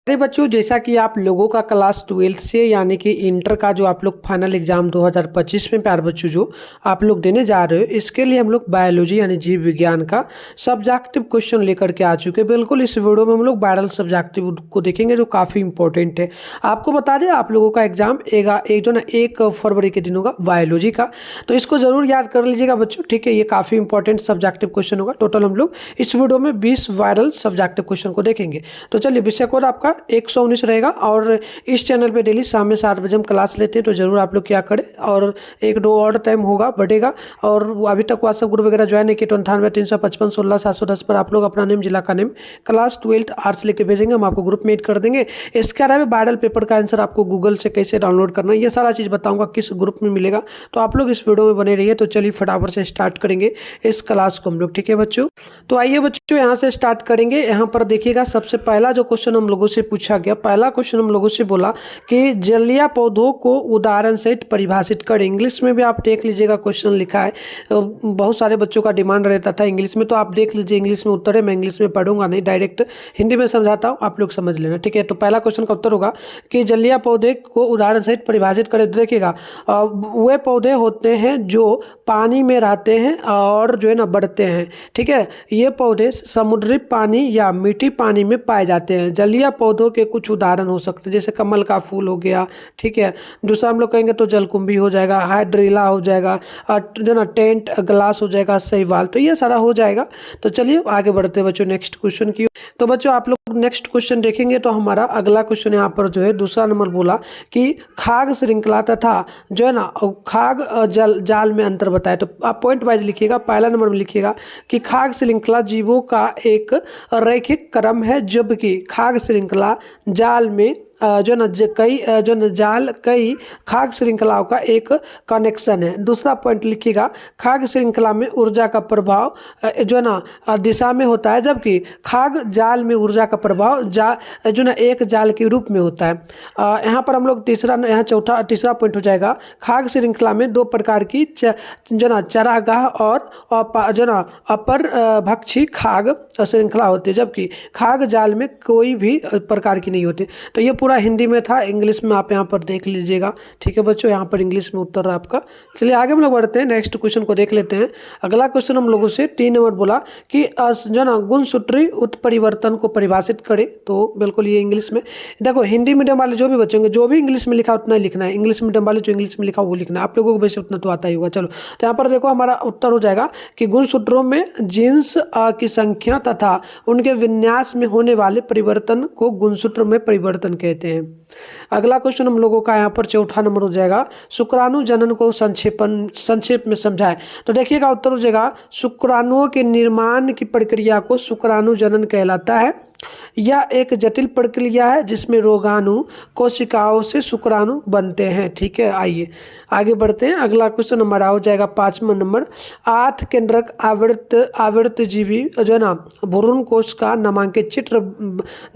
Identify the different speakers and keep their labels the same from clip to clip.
Speaker 1: अरे बच्चों, जैसा कि आप लोगों का क्लास 12th से यानी कि इंटर का जो आप लोग फाइनल एग्जाम 2025 में प्यार बच्चों जो आप लोग देने जा रहे हो, इसके लिए हम लोग बायोलॉजी यानी जीव विज्ञान का सब्जेक्टिव क्वेश्चन लेकर के आ चुके हैं। बिल्कुल इस वीडियो में हम लोग वायरल सब्जेक्टिव को देखेंगे जो काफ़ी इंपॉर्टेंट है। आपको बता दें, आप लोगों का एग्जाम एक जो ना 1 फरवरी के दिन होगा बायोलॉजी का, तो इसको जरूर याद कर लीजिएगा बच्चों, ठीक है। ये काफ़ी इंपॉर्टेंट सब्जेक्टिव क्वेश्चन होगा। टोटल हम लोग इस वीडियो में 20 वायरल सब्जेक्टिव क्वेश्चन को देखेंगे। तो चलिए, विषय कोड आपका 119 रहेगा और इस चैनल पे डेली शाम में 7 बजे हम क्लास लेते हैं, तो जरूर आप लोग क्या करें, और 1-2 और टाइम होगा बढ़ेगा। और अभी तक व्हाट्सएप ग्रुप वगैरह ज्वाइन नहीं किए तो 98-355-16-710 पर आप लोग अपना नेम, जिला का नेम, क्लास 12th आर्ट्स लेके भेजेंगे, हम आपको ग्रुप में ऐड कर देंगे। इसके अलावा वायरल पेपर का आंसर आपको गूगल से कैसे डाउनलोड करना है, ये सारा चीज़ बताऊंगा किस ग्रुप में मिलेगा, तो आप लोग इस वीडियो में बने रहिए। तो चलिए फटाफट से स्टार्ट करेंगे इस क्लास को हम लोग, ठीक है बच्चों। तो आइए बच्चों, यहाँ से स्टार्ट करेंगे। यहाँ पर देखिएगा, सबसे पहला जो क्वेश्चन हम लोगों से पूछा गया, पहला क्वेश्चन हम लोगों से बोला कि जलीय पौधों को उदाहरण सहित परिभाषित करें। इंग्लिश में भी आप देख लीजिएगा, क्वेश्चन लिखा है। बहुत सारे बच्चों का डिमांड रहता था इंग्लिश में, तो आप देख लीजिए इंग्लिश में उत्तर है। मैं इंग्लिश में पढ़ूंगा नहीं, डायरेक्ट हिंदी में समझाता हूँ, आप लोग समझ लेना, ठीक है। तो पहला क्वेश्चन का उत्तर होगा कि जलीय पौधे को उदाहरण सहित परिभाषित करें। तो देखिएगा, वे पौधे होते हैं जो पानी में रहते हैं और जो है ना बढ़ते हैं, ठीक है। ये पौधे समुद्री पानी या मीठी पानी में पाए जाते हैं। जलीय पौधों के कुछ उदाहरण हो सकते हैं, जैसे कमल का फूल हो गया, ठीक है। दूसरा हम लोग कहेंगे तो जलकुंभी हो जाएगा, हाइड्रिला हो जाएगा, जो ना टेंट ग्लास हो जाएगा, शैवाल, तो ये सारा हो जाएगा। तो चलिए आगे बढ़ते हैं बच्चों नेक्स्ट क्वेश्चन की। तो बच्चों आप लोग नेक्स्ट क्वेश्चन देखेंगे तो हमारा अगला क्वेश्चन यहाँ पर जो है दूसरा नंबर बोला कि खाग श्रृंखला तथा जो है ना खाग जाल में अंतर बताए। तो आप पॉइंट वाइज लिखिएगा। पहला नंबर में लिखिएगा कि खाग श्रृंखला जीवों का एक रैखिक क्रम है, जबकि खाग श्रृंखला जाल में जो न कई जो न जाल कई खाग श्रृंखलाओं का एक कनेक्शन है। दूसरा पॉइंट लिखिएगा, खाग श्रृंखला में ऊर्जा का प्रभाव जो ना दिशा में होता है, जबकि खाग जाल में ऊर्जा का प्रभाव जो ना एक जाल के रूप में होता है। यहाँ पर हम लोग तीसरा पॉइंट हो जाएगा, खाग श्रृंखला में 2 प्रकार की जो ना चरागाह और जो ना अपर भक्षी खाग श्रृंखला होती है, जबकि खाग जाल में कोई भी प्रकार की नहीं होती। तो ये पूरा हिंदी में था, इंग्लिश में आप यहाँ पर देख लीजिएगा, ठीक है बच्चों। यहाँ पर इंग्लिश में उत्तर है आपका। चलिए आगे हम लोग बढ़ते हैं, नेक्स्ट क्वेश्चन को देख लेते हैं। अगला क्वेश्चन हम लोगों से 3 नंबर बोला कि जो ना गुणसूत्री उत्परिवर्तन को परिभाषित करें। तो बिल्कुल ये इंग्लिश में, देखो हिंदी मीडियम वाले जो भी बच्चे होंगे, जो भी इंग्लिश में लिखा उतना ही लिखना है। इंग्लिश मीडियम वाले जो इंग्लिश में लिखा वो लिखना है, आप लोगों को वैसे उतना तो आता ही होगा। चलो, तो यहाँ पर देखो हमारा उत्तर हो जाएगा कि गुणसूत्रों में जीन्स की संख्या तथा उनके विन्यास में होने वाले परिवर्तन को गुणसूत्र में परिवर्तन कहते हैं। अगला क्वेश्चन हम लोगों का यहाँ पर चौथा नंबर हो जाएगा, शुक्राणु जनन को संक्षेप में समझाएं। तो देखिएगा उत्तर हो जाएगा, शुक्राणुओं के निर्माण की प्रक्रिया को शुक्राणु जनन कहलाता है। यह एक जटिल प्रक्रिया है जिसमें रोगाणु कोशिकाओं से शुक्राणु बनते हैं, ठीक है। आइए आगे बढ़ते हैं। अगला क्वेश्चन हमारा हो जाएगा 5वां नंबर, 8 केंद्रक आवृत जीवी जो है ना भ्रूण कोश का नामांकित चित्र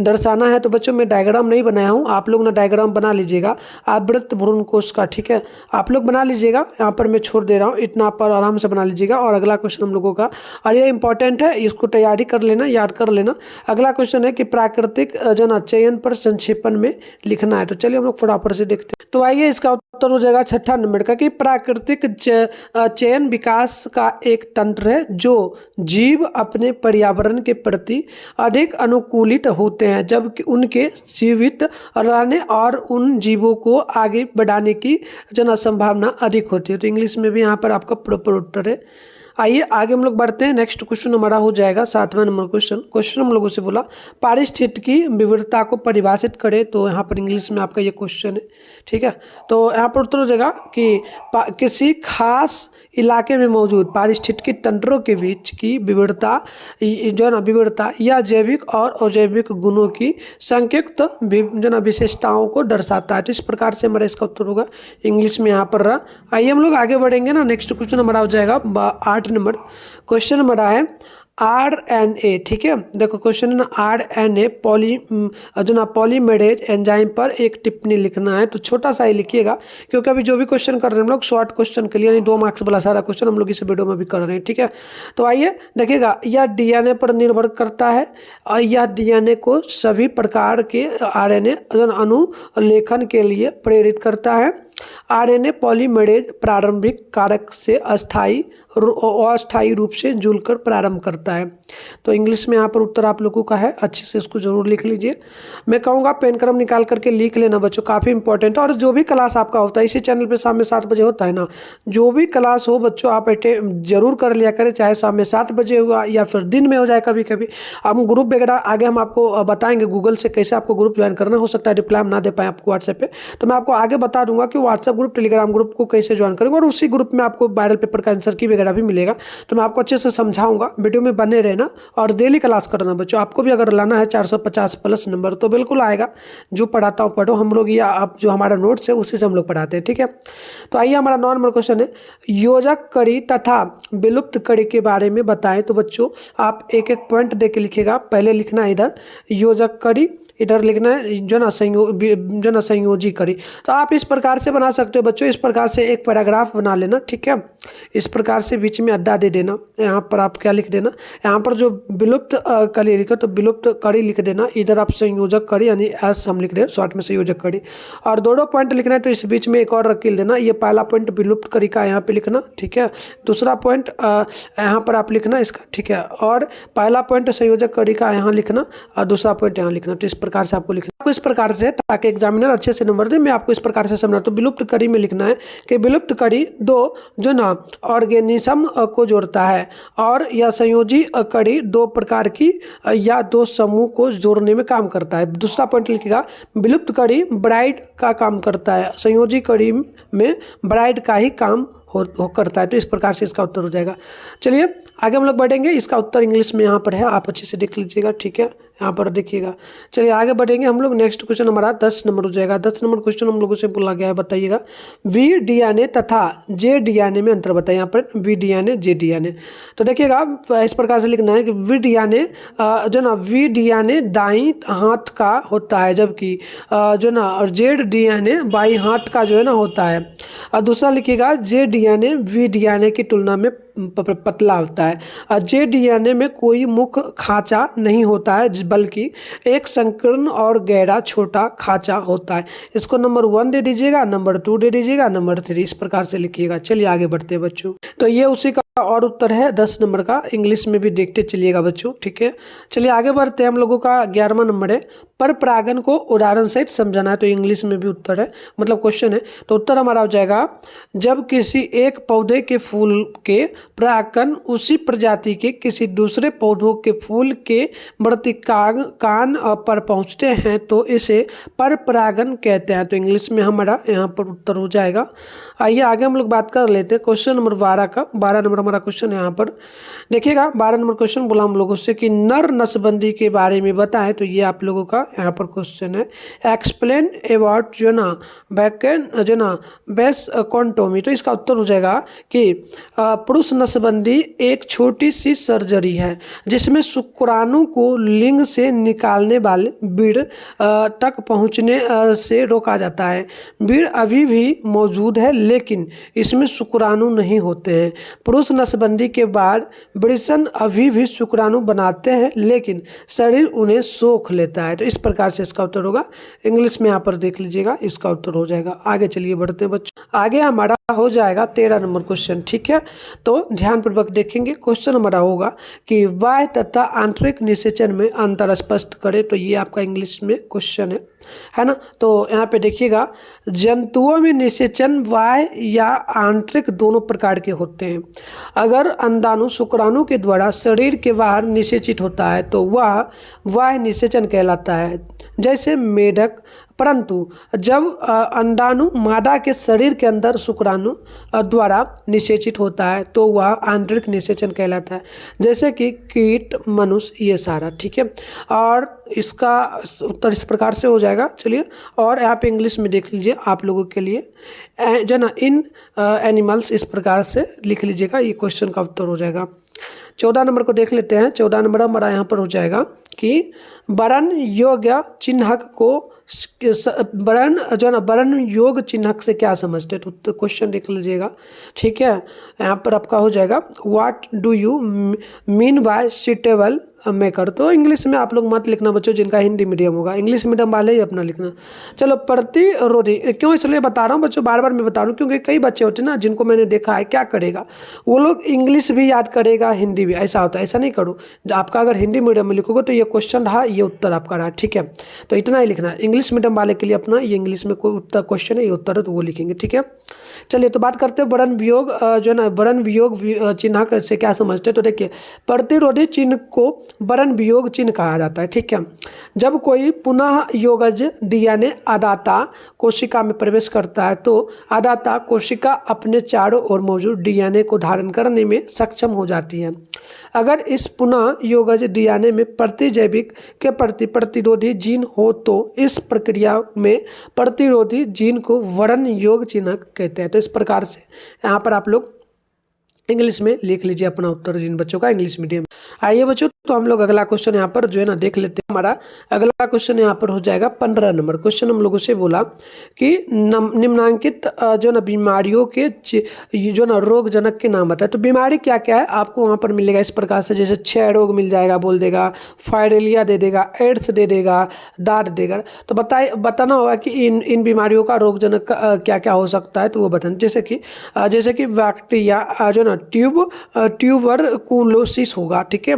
Speaker 1: दर्शाना है। तो बच्चों मैं डायग्राम नहीं बनाया हूँ, आप लोग ना डायग्राम बना लीजिएगा आवृत भ्रूण कोश का, ठीक है। आप लोग बना लीजिएगा, यहाँ पर मैं छोड़ दे रहा हूँ, इतना पर आराम से बना लीजिएगा। और अगला क्वेश्चन हम लोगों का, और ये इंपॉर्टेंट है, इसको तैयारी कर लेना, याद कर लेना। अगला क्वेश्चन है कि प्राकृतिक जो ना चयन पर संक्षेपण में लिखना है। तो चलिए हम लोग फटाफट से देखते हैं। तो आइए इसका उत्तर हो जाएगा 6ठा नंबर का कि प्राकृतिक चयन विकास का एक तंत्र है जो जीव अपने पर्यावरण के प्रति अधिक अनुकूलित होते हैं, जबकि उनके जीवित रहने और उन जीवों को आगे बढ़ाने की जो ना संभावना अधिक होती है। तो इंग्लिश में भी यहाँ पर आपका प्रॉपर उत्तर है। आइए आगे हम लोग बढ़ते हैं। नेक्स्ट क्वेश्चन हमारा हो जाएगा 7वां नंबर क्वेश्चन हम लोगों से बोला, पारिस्थितिकी विविधता को परिभाषित करें। तो यहाँ पर इंग्लिश में आपका ये क्वेश्चन है, ठीक है। तो यहाँ पर उत्तर हो जाएगा कि किसी खास इलाके में मौजूद पारिस्थितिकी तंत्रों के बीच की विविधता जो है ना विविधता या जैविक और अजैविक गुणों की संयुक्त जो ना विशेषताओं को दर्शाता है। तो इस प्रकार से हमारा इसका उत्तर होगा, इंग्लिश में यहाँ पर रहा। आइए हम लोग आगे बढ़ेंगे ना। नेक्स्ट क्वेश्चन हमारा हो जाएगा 8 नंबर क्वेश्चन हमारा है, RNA, ठीक है। देखो क्वेश्चन है ना, RNA जो ना पॉलीमरेज एंजाइम पर एक टिप्पणी लिखना है। तो छोटा सा ही लिखिएगा, क्योंकि अभी जो भी क्वेश्चन कर रहे हैं हम लोग शॉर्ट क्वेश्चन के लिए, यानी 2 मार्क्स वाला सारा क्वेश्चन हम लोग इस वीडियो में भी कर रहे हैं, ठीक है। तो आइए देखिएगा, यह DNA पर निर्भर करता है और यह DNA को सभी प्रकार के RNA अनुलेखन के लिए प्रेरित करता है। RNA पॉलीमरेज प्रारंभिक कारक से अस्थायी रूप से जुड़कर प्रारंभ करता है। तो इंग्लिश में यहाँ पर उत्तर आप लोगों का है, अच्छे से इसको जरूर लिख लीजिए। मैं कहूँगा पेन कलम निकाल करके लिख लेना बच्चों, काफ़ी इंपॉर्टेंट है। और जो भी क्लास आपका होता है इसी चैनल पे शाम में 7 बजे होता है ना, जो भी क्लास हो बच्चों आप जरूर कर लिया करें, चाहे शाम में 7 बजे हुआ या फिर दिन में हो जाए कभी कभी। हम ग्रुप वगैरह आगे हम आपको बताएंगे गूगल से कैसे आपको ग्रुप ज्वाइन करना, हो सकता है रिप्लाई हम ना दे पाए आपको व्हाट्सएप पे, तो मैं आपको आगे बता दूंगा कि व्हाट्सएप ग्रुप टेलीग्राम ग्रुप को कैसे ज्वाइन करेंगे, और उसी ग्रुप में आपको वायरल पेपर का आंसर की वगैरह भी मिलेगा। तो मैं आपको अच्छे से समझाऊंगा, वीडियो में बने रहना और डेली क्लास करना बच्चों। आपको भी अगर लाना है 450 प्लस नंबर तो बिल्कुल आएगा, जो पढ़ाता हूँ पढ़ो, हम लोग या आप जो हमारा नोट्स है उसी से हम लोग पढ़ाते हैं, ठीक है। तो आइए हमारा 9 नंबर क्वेश्चन है, योजक कड़ी तथा विलुप्त कड़ी के बारे में बताएं। तो बच्चों आप एक एक पॉइंट दे के लिखिएगा, पहले लिखना है इधर योजक कड़ी, इधर लिखना है जो ना संयोजी कड़ी। तो आप इस प्रकार से बना सकते हो बच्चों, इस प्रकार से एक पैराग्राफ बना लेना, ठीक है। इस प्रकार से बीच में अड्डा दे देना, यहाँ पर आप क्या लिख देना, यहाँ पर जो विलुप्त कड़ी लिखो तो विलुप्त कड़ी लिख देना, इधर आप संयोजक कड़ी यानी एस हम लिख दें शॉर्ट में संयोजक कड़ी, और दोनों पॉइंट लिखना है तो इस बीच में एक और रखिल देना। ये पहला पॉइंट विलुप्त कड़ी का यहाँ पे लिखना, ठीक है। दूसरा पॉइंट यहाँ पर आप लिखना इसका, ठीक है। और पहला पॉइंट संयोजक कड़ी का यहाँ लिखना और दूसरा पॉइंट यहाँ लिखना। तो इस प्रकार से आपको लिखना, आपको इस प्रकार से, ताकि एग्जामिनर अच्छे से नंबर दे, मैं आपको इस प्रकार से समझा। तो विलुप्त कड़ी में लिखना है कि विलुप्त कड़ी 2 जो ना ऑर्गेनिज्म को जोड़ता है, और यह संयोजी कड़ी 2 प्रकार की या 2 समूह को जोड़ने में काम करता है। दूसरा पॉइंट लिखेगा विलुप्त कड़ी ब्राइड का काम करता है, संयोजी कड़ी में ब्राइड का ही काम हो करता है। तो इस प्रकार से इसका उत्तर हो जाएगा। चलिए आगे हम लोग बढ़ेंगे, इसका उत्तर इंग्लिश में यहाँ पर है, आप अच्छे से देख लीजिएगा, ठीक है, यहाँ पर देखिएगा। चलिए आगे बढ़ेंगे हम लोग, नेक्स्ट क्वेश्चन हमारा 10 नंबर हो जाएगा। 10 नंबर क्वेश्चन हम लोगों से बोला गया है, बताइएगा VDNA तथा JDNA में अंतर बताइए। यहाँ पर VDNA JDNA, तो देखिएगा इस प्रकार से लिखना है कि VDNA जो ना VDNA दाईं हाथ का होता है, जबकि जो ना और JDNA बाईं हाथ का जो है ना होता है। और दूसरा लिखिएगा JDNA VDNA की तुलना में पतला होता है। JDNA में कोई मुख्य खांचा नहीं होता है, बल्कि एक संकीर्ण और गहरा छोटा खांचा होता है। इसको नंबर 1 दे दीजिएगा, नंबर 2 दे दीजिएगा, नंबर 3 इस प्रकार से लिखिएगा। चलिए आगे बढ़ते हैं बच्चों। तो ये उसी का और उत्तर है 10 नंबर का, इंग्लिश में भी देखते चलिएगा बच्चों, ठीक है। चलिए आगे बढ़ते हैं, हम लोगों का 11वां नंबर है, पर परागन को उदाहरण सहित समझाना है। तो इंग्लिश में भी उत्तर है, मतलब क्वेश्चन है। तो उत्तर हमारा हो जाएगा, जब किसी एक पौधे के फूल के परागकण उसी प्रजाति के किसी दूसरे पौधों के फूल के मृतिकांग कान पर पहुंचते हैं तो इसे पर परागन कहते हैं। तो इंग्लिश में हमारा यहाँ पर उत्तर हो जाएगा। आइए आगे हम लोग बात कर लेते हैं क्वेश्चन नंबर 12 का। 12 नंबर हमारा क्वेश्चन है, यहाँ पर देखिएगा 12 नंबर क्वेश्चन बोला हम लोगों से कि नर नसबंदी के बारे में बताएं। तो ये आप लोगों का यहाँ पर क्वेश्चन है, एक्सप्लेन अबाउट जो ना बेस कॉन्टोमी। तो इसका उत्तर हो जाएगा कि पुरुष नसबंदी एक छोटी सी सर्जरी है जिसमें शुक्राणु को लिंग से निकालने वाले बीड़ तक पहुंचने से रोका जाता है। बीड़ अभी भी मौजूद है लेकिन इसमें शुक्राणु नहीं होते हैं। पुरुष नसबंदी के बाद वृषण अभी भी शुक्राणु बनाते हैं लेकिन शरीर उन्हें सोख लेता है। तो इस प्रकार से इसका उत्तर होगा। इंग्लिश में यहाँ पर देख लीजिएगा, इसका उत्तर हो जाएगा। आगे चलिए बढ़ते हैं बच्चों, आगे हमारा हो जाएगा 13 नंबर क्वेश्चन, ठीक है। तो ध्यानपूर्वक देखेंगे, क्वेश्चन हमारा होगा कि बाह्य तथा आंतरिक निषेचन में अंतर स्पष्ट करें। तो ये आपका इंग्लिश में क्वेश्चन है ना। तो यहाँ पे देखिएगा, जंतुओं में निषेचन बाह्य या आंतरिक दोनों प्रकार के होते हैं। अगर अंडाणु शुक्राणु के द्वारा शरीर के बाहर निषेचित होता है तो वह बाह्य निषेचन कहलाता है, जैसे मेढक। परंतु जब अंडाणु मादा के शरीर के अंदर शुक्राणु द्वारा निषेचित होता है तो वह आंतरिक निषेचन कहलाता है, जैसे कि कीट, मनुष्य, ये सारा, ठीक है। और इसका उत्तर इस प्रकार से हो जाएगा। चलिए और यहाँ पे इंग्लिश में देख लीजिए आप लोगों के लिए, जो ना इन एनिमल्स इस प्रकार से लिख लीजिएगा, ये क्वेश्चन का उत्तर हो जाएगा। 14 नंबर को देख लेते हैं। 14 नंबर हमारा यहाँ पर हो जाएगा कि वरण योग्य चिन्हक को वरण जो है ना वरण योग चिन्हक से क्या समझते हैं, तो क्वेश्चन देख लीजिएगा। ठीक है, यहाँ पर आपका हो जाएगा what do you mean by suitable maker. तो इंग्लिश में आप लोग मत लिखना बच्चों, जिनका हिंदी मीडियम होगा, इंग्लिश मीडियम वाले ही अपना लिखना। चलो, प्रतिरोधी क्यों इसलिए बता रहा हूँ बच्चों, बार बार मैं बता रहा हूँ क्योंकि कई बच्चे होते हैं ना जिनको मैंने देखा है क्या करेगा, वो लोग इंग्लिश भी याद करेगा हिंदी भी, ऐसा होता है। ऐसा नहीं करो, आपका अगर हिंदी मीडियम में लिखोगे तो ये क्वेश्चन रहा, ये उत्तर आपका रहा। ठीक है, तो इतना ही लिखना है। इंग्लिश मीडियम वाले के लिए अपना ये इंग्लिश में कोई उत्तर क्वेश्चन है, ये उत्तर है तो वो लिखेंगे। ठीक है, चलिए तो बात करते हैं वरण वियोग जो है ना वरण वियोग चिन्ह से क्या समझते हैं। तो देखिए, प्रतिरोधी चिन्ह को वरण वियोग चिन्ह कहा जाता है। ठीक है, जब कोई पुनः योगज डीएनए आदाता कोशिका में प्रवेश करता है तो आदाता कोशिका अपने चारों ओर मौजूद डीएनए को धारण करने में सक्षम हो जाती है। अगर इस पुनः योगज डीएनए में प्रतिजैविक के प्रति प्रतिरोधी जीन हो तो इस प्रक्रिया में प्रतिरोधी जीन को वरण योग चिन्ह कहते हैं। तो इस प्रकार से यहाँ पर आप लोग इंग्लिश में लिख लीजिए अपना उत्तर, जिन बच्चों का इंग्लिश मीडियम। आइए बच्चों, तो हम लोग अगला क्वेश्चन यहाँ पर जो है ना देख लेते हैं। हमारा अगला क्वेश्चन यहाँ पर हो जाएगा 15 नंबर क्वेश्चन। हम लोगों से बोला कि निम्नांकित जो ना बीमारियों के जो ना रोग जनक के नाम बताए। तो बीमारी क्या क्या है आपको वहाँ पर मिलेगा इस प्रकार से, जैसे क्षय रोग मिल जाएगा, बोल देगा फाइलेरिया दे देगा, एड्स दे देगा, दाद देगा। तो बताना होगा कि इन बीमारियों का रोग जनक क्या क्या हो सकता है, तो वो बताना। जैसे कि बैक्टीरिया जो ना ट्यूबरकुलोसिस होगा। ठीक है,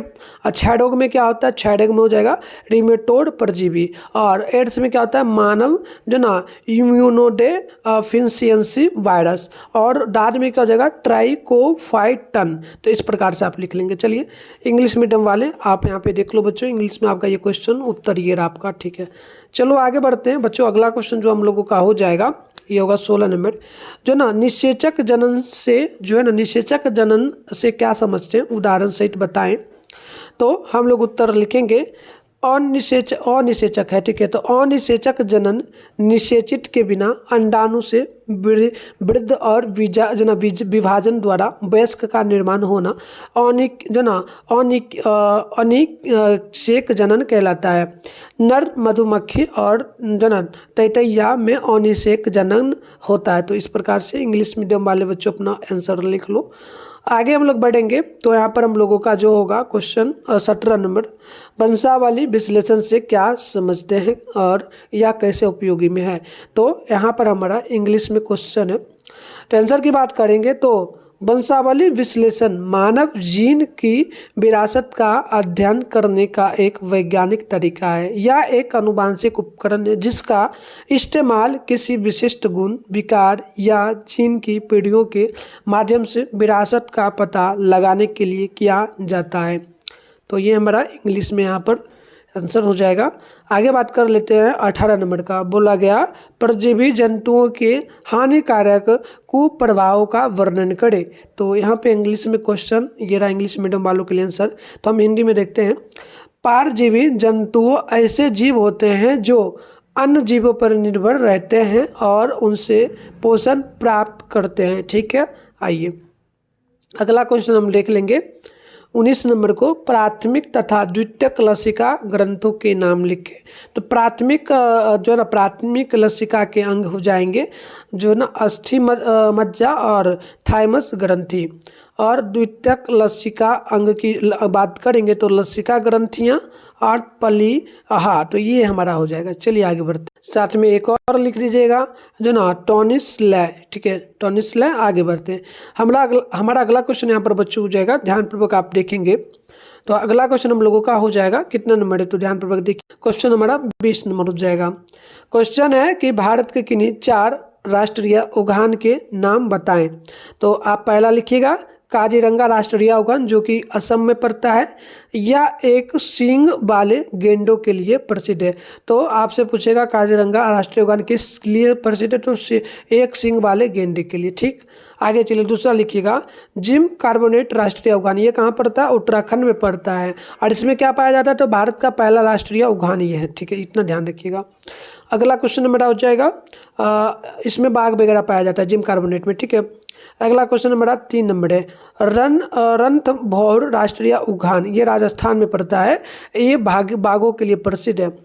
Speaker 1: क्षय रोग में क्या होता है, क्षय रोग में हो जाएगा रिमेटोड परजीवी। और एड्स में क्या होता है, मानव जो ना इम्यूनोडेफिशिएंसी वायरस। और दाद में क्या हो जाएगा, ट्राइकोफाइटन। तो इस प्रकार से आप लिख लेंगे। चलिए, इंग्लिश मीडियम वाले आप यहाँ पे देख लो बच्चों, इंग्लिश में आपका ये क्वेश्चन उत्तर ये रहा आपका। ठीक है, चलो आगे बढ़ते हैं बच्चों। अगला क्वेश्चन जो हम लोगों का हो जाएगा ये होगा 16 नंबर। जो ना निषेचक जनन से जो है ना निषेचक जनन से क्या समझते हैं, उदाहरण सहित बताएं। तो हम लोग उत्तर लिखेंगे अनिषेचक है। ठीक है, तो अनिषेचक जनन निषेचित के बिना अंडाणु से वृद्ध और विभाजन द्वारा वयस्क का निर्माण होना अनिषेक जनन कहलाता है। नर मधुमक्खी और जनन तैतैया में अनिषेक जनन होता है। तो इस प्रकार से इंग्लिश मीडियम वाले बच्चों अपना आंसर लिख लो। आगे हम लोग बढ़ेंगे तो यहाँ पर हम लोगों का जो होगा क्वेश्चन 17 नंबर, वंशावली विश्लेषण से क्या समझते हैं और यह कैसे उपयोगी में है। तो यहाँ पर हमारा इंग्लिश में क्वेश्चन है। तो आंसर की बात करेंगे तो वंशावली विश्लेषण मानव जीन की विरासत का अध्ययन करने का एक वैज्ञानिक तरीका है। यह एक आनुवंशिक उपकरण है जिसका इस्तेमाल किसी विशिष्ट गुण, विकार या जीन की पीढ़ियों के माध्यम से विरासत का पता लगाने के लिए किया जाता है। तो ये हमारा इंग्लिश में यहाँ पर आंसर हो जाएगा। आगे बात कर लेते हैं 18 नंबर का। बोला गया परजीवी जंतुओं के हानिकारक कुप्रभावों का वर्णन करें। तो यहाँ पे इंग्लिश में क्वेश्चन ये रहा, इंग्लिश मीडियम वालों के लिए आंसर। तो हम हिंदी में देखते हैं। परजीवी जंतु ऐसे जीव होते हैं जो अन्य जीवों पर निर्भर रहते हैं और उनसे पोषण प्राप्त करते हैं। ठीक है, आइए अगला क्वेश्चन हम देख लेंगे 19 नंबर को। प्राथमिक तथा द्वितीयक लसिका ग्रंथों के नाम लिखें। तो प्राथमिक जो है ना प्राथमिक लसिका के अंग हो जाएंगे जो ना अस्थि मज्जा और थाइमस ग्रंथि। और द्वितीयक लसिका अंग की बात करेंगे तो लसिका ग्रंथियाँ और पलीहा। तो ये हमारा हो जाएगा। चलिए आगे बढ़ते हैं। साथ में एक और लिख दीजिएगा जो ना टॉनिसलै। ठीक है, टॉनिसलै। आगे बढ़ते हैं। हमारा अगला क्वेश्चन यहाँ पर बच्चों हो जाएगा, ध्यानपूर्वक आप देखेंगे। तो अगला क्वेश्चन हम लोगों का हो जाएगा कितना नंबर है, तो ध्यानपूर्वक देखिए। क्वेश्चन हमारा 20 नंबर हो जाएगा। क्वेश्चन है कि भारत के किन्हीं 4 राष्ट्रीय उद्यान के नाम बताएं। तो आप पहला लिखिएगा काजीरंगा राष्ट्रीय उद्यान जो कि असम में पड़ता है। यह एक सींग वाले गेंडों के लिए प्रसिद्ध है। तो आपसे पूछेगा काजीरंगा राष्ट्रीय उद्यान किस लिए प्रसिद्ध है, तो एक सींग वाले गेंडे के लिए। ठीक, आगे चलिए दूसरा लिखिएगा जिम कार्बोनेट राष्ट्रीय उद्यान। ये कहाँ पड़ता है, उत्तराखंड में पड़ता है। और इसमें क्या पाया जाता है, तो भारत का पहला राष्ट्रीय उद्यान ये है। ठीक है, इतना ध्यान रखिएगा। अगला क्वेश्चन मेरा हो जाएगा इसमें बाघ वगैरह पाया जाता है जिम कार्बोनेट में, ठीक है। अगला क्वेश्चन मेरा 3 नंबर है, रणथंभौर राष्ट्रीय उद्यान ये राजस्थान में पड़ता है, ये बाघों के लिए प्रसिद्ध है।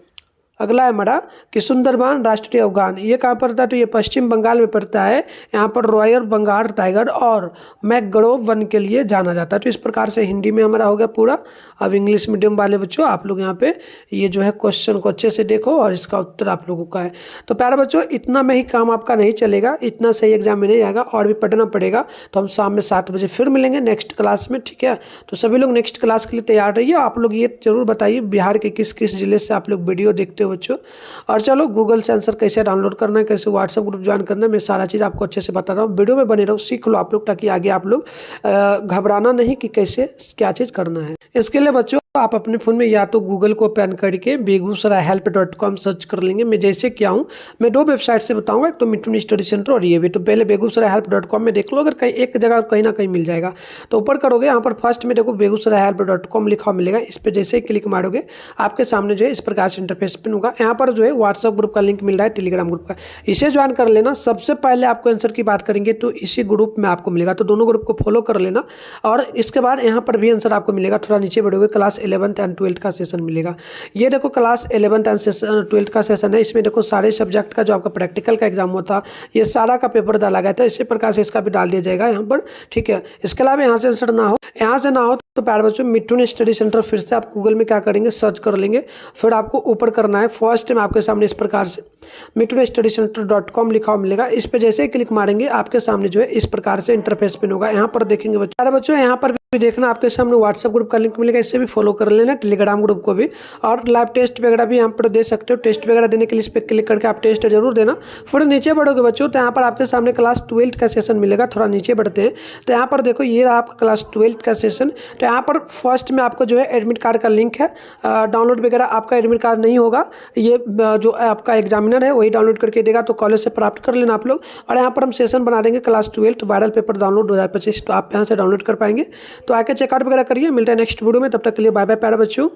Speaker 1: अगला है हमारा कि सुंदरबान राष्ट्रीय उद्यान ये कहाँ पड़ता है, तो ये पश्चिम बंगाल में पड़ता है। यहाँ पर रॉयल बंगाल टाइगर और मैकग्रोव वन के लिए जाना जाता है। तो इस प्रकार से हिंदी में हमारा हो गया पूरा। अब इंग्लिश मीडियम वाले बच्चों आप लोग यहाँ पे ये जो है क्वेश्चन को अच्छे से देखो और इसका उत्तर आप लोगों का है। तो प्यारे बच्चों इतना में ही काम आपका नहीं चलेगा, इतना सही एग्जाम में नहीं आएगा, और भी पढ़ना पड़ेगा। तो हम शाम में 7 बजे फिर मिलेंगे नेक्स्ट क्लास में, ठीक है। तो सभी लोग नेक्स्ट क्लास के लिए तैयार रहिए। आप लोग ये जरूर बताइए बिहार के किस किस जिले से आप लोग वीडियो देखते हो बच्चों। और चलो गूगल से आंसर कैसे डाउनलोड करना है, कैसे व्हाट्सएप ग्रुप ज्वाइन करना है, मैं सारा चीज़ आपको अच्छे से बता रहा हूँ। वीडियो में बने रहो, सीख लो आप लोग, ताकि आगे आप लोग घबराना नहीं कि कैसे क्या चीज़ करना है। इसके लिए बच्चों आप अपने फ़ोन में या तो गूगल को ओपन करके begusarai-help.com सर्च कर लेंगे। मैं जैसे क्या हूँ मैं 2 वेबसाइट से बताऊंगा, एक तो मिठुन स्टडी सेंटर और ये भी। तो पहले begusarai-help.com में देख लो, अगर कहीं एक जगह कहीं ना कहीं मिल जाएगा तो ऊपर करोगे, यहाँ पर फर्स्ट में देखो begusarai-help.com लिखा मिलेगा। इस पर जैसे ही क्लिक मारोगे आपके सामने जो है इस प्रकार से इंटरफेस पे होगा। यहाँ पर जो है व्हाट्सअप ग्रुप का लिंक मिल रहा है, टेलीग्राम ग्रुप का, इसे ज्वाइन कर लेना। सबसे पहले आपको आंसर की बात करेंगे तो इसी ग्रुप में आपको मिलेगा, तो दोनों ग्रुप को फॉलो कर लेना। और इसके बाद यहाँ पर भी आंसर आपको मिलेगा, थोड़ा नीचे बढ़ोगे क्लास 11th एंड 12th का सेशन मिलेगा। ये देखो क्लास 11th एंड 12th का सेशन है। इसमें देखो सारे सब्जेक्ट का जो आपका प्रैक्टिकल का एग्जाम होता ये सारा का पेपर डाला गया था, इसी प्रकार से इसका भी डाल दिया जाएगा यहाँ पर, ठीक है। इसके अलावा यहाँ से आंसर ना हो, यहाँ से ना हो तो प्यारे बच्चों मिठुन स्टडी सेंटर फिर से आप गूगल में क्या करेंगे सर्च कर लेंगे। फिर आपको ऊपर करना है, फर्स्ट में आपके सामने इस प्रकार से mittunstudycenter.com लिखा हुआ मिलेगा। इस पे जैसे ही क्लिक मारेंगे आपके सामने जो है इस प्रकार से इंटरफेस पिन होगा। यहाँ पर देखेंगे बच्चों, यहाँ पर भी देखना आपके सामने व्हाट्सएप ग्रुप का लिंक मिलेगा, इससे भी फॉलो कर लेना, टेलीग्राम ग्रुप को भी। और लाइव टेस्ट वगैरह भी यहाँ पर दे सकते हो। टेस्ट वगैरह देने के लिए इस पर क्लिक करके आप टेस्ट जरूर देना। फिर नीचे बढ़ोगे बच्चों तो यहाँ पर आपके सामने क्लास 12th का सेशन मिलेगा। थोड़ा नीचे बढ़ते हैं तो यहाँ पर देखो ये रहा आपका क्लास 12th का सेशन। तो यहाँ पर फर्स्ट में आपको जो है एडमिट कार्ड का लिंक है, डाउनलोड वगैरह आपका एडमिट कार्ड नहीं होगा, ये जो आपका एग्जामिनर है वही डाउनलोड करके देगा, तो कॉलेज से प्राप्त कर लेना आप लोग। और यहाँ पर हम सेशन बना देंगे class 12th viral paper download 2025, तो आप यहाँ से डाउनलोड कर पाएंगे। तो आके चेकआउट वगैरह करिए। मिलता है नेक्स्ट वीडियो में, तब तक के लिए बाय बाय प्यारे बच्चों।